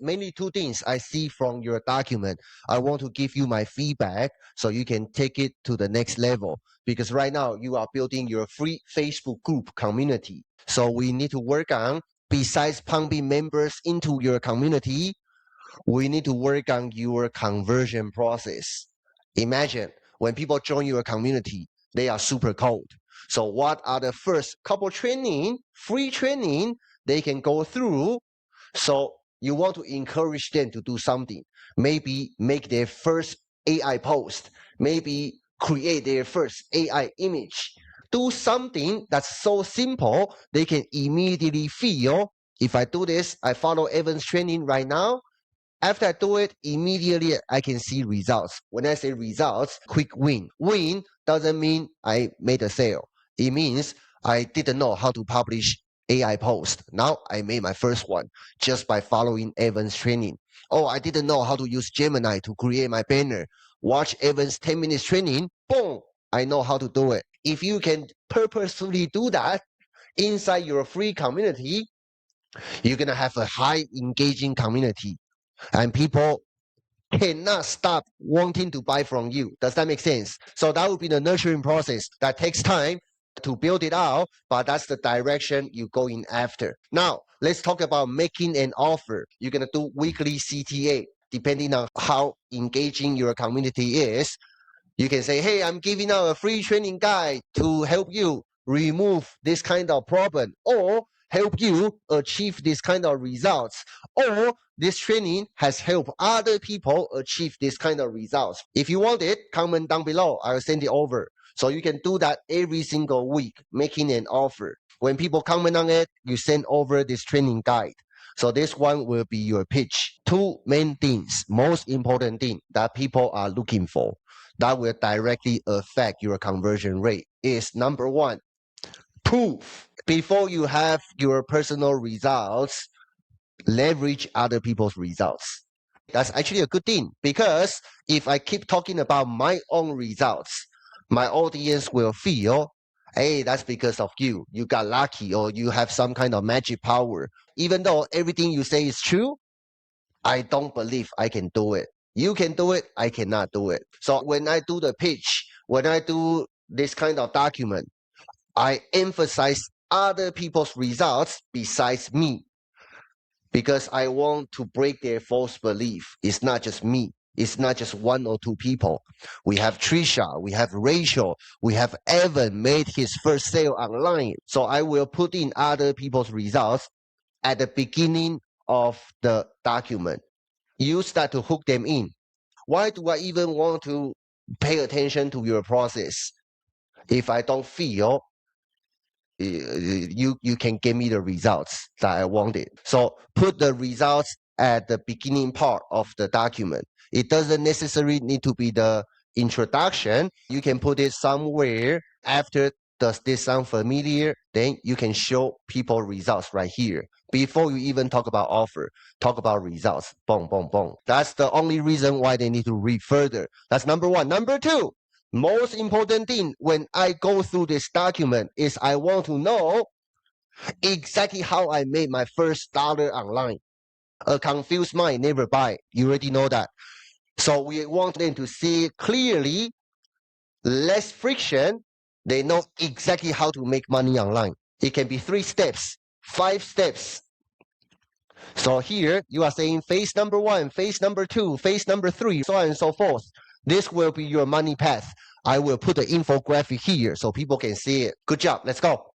Mainly two things I see from your document. I want to give you my feedback so you can take it to the next level. Because right now you are building your free Facebook group community. So we need to work on, besides pumping members into your community, we need to work on your conversion process. Imagine when people join your community, they are super cold. So what are the first couple training, free training they can go through? So you want to encourage them to do something. Maybe make their first AI post. Maybe create their first AI image. Do something that's so simple, they can immediately feel, if I do this, I follow Evan's training right now, after I do it, immediately I can see results. When I say results, quick win. Win doesn't mean I made a sale. It means I didn't know how to publish AI post. Now I made my first one just by following Evan's training. Oh, I didn't know how to use Gemini to create my banner. Watch Evan's 10 minutes training. Boom, I know how to do it. If you can purposefully do that inside your free community, you're going to have a high engaging community. And people cannot stop wanting to buy from you. Does that make sense? So that would be the nurturing process that takes time to build it out, but that's the direction you go in after. Now, let's talk about making an offer. You're going to do weekly CTA, depending on how engaging your community is. You can say, hey, I'm giving out a free training guide to help you remove this kind of problem, or help you achieve this kind of results, or this training has helped other people achieve this kind of results. If you want it, comment down below. I'll send it over. So you can do that every single week, making an offer. When people comment on it, you send over this training guide. So this one will be your pitch. Two main things, most important thing that people are looking for that will directly affect your conversion rate is number one, proof. Before you have your personal results, leverage other people's results. That's actually a good thing, because if I keep talking about my own results, my audience will feel, hey, that's because of you. You got lucky, or you have some kind of magic power. Even though everything you say is true, I don't believe I can do it. You can do it, I cannot do it. So when I do the pitch, when I do this kind of document, I emphasize other people's results besides me, because I want to break their false belief. It's not just me. It's not just one or two people. We have Trisha, we have Rachel, we have Evan made his first sale online. So I will put in other people's results at the beginning of the document. Use that to hook them in. Why do I even want to pay attention to your process if I don't feel you can give me the results that I wanted? So put the results at the beginning part of the document. It doesn't necessarily need to be the introduction. You can put it somewhere after. Does this sound familiar? Then you can show people results right here. Before you even talk about offer, talk about results. Boom, boom, boom. That's the only reason why they need to read further. That's number one. Number two, most important thing when I go through this document is I want to know exactly how I made my first dollar online. A confused mind never buy. You already know that. So we want them to see it clearly, less friction. They know exactly how to make money online. It can be 3 steps, 5 steps. So here you are saying phase number 1, phase number 2, phase number 3, so on and so forth. This will be your money path. I will put the infographic here so people can see it. Good job. Let's go.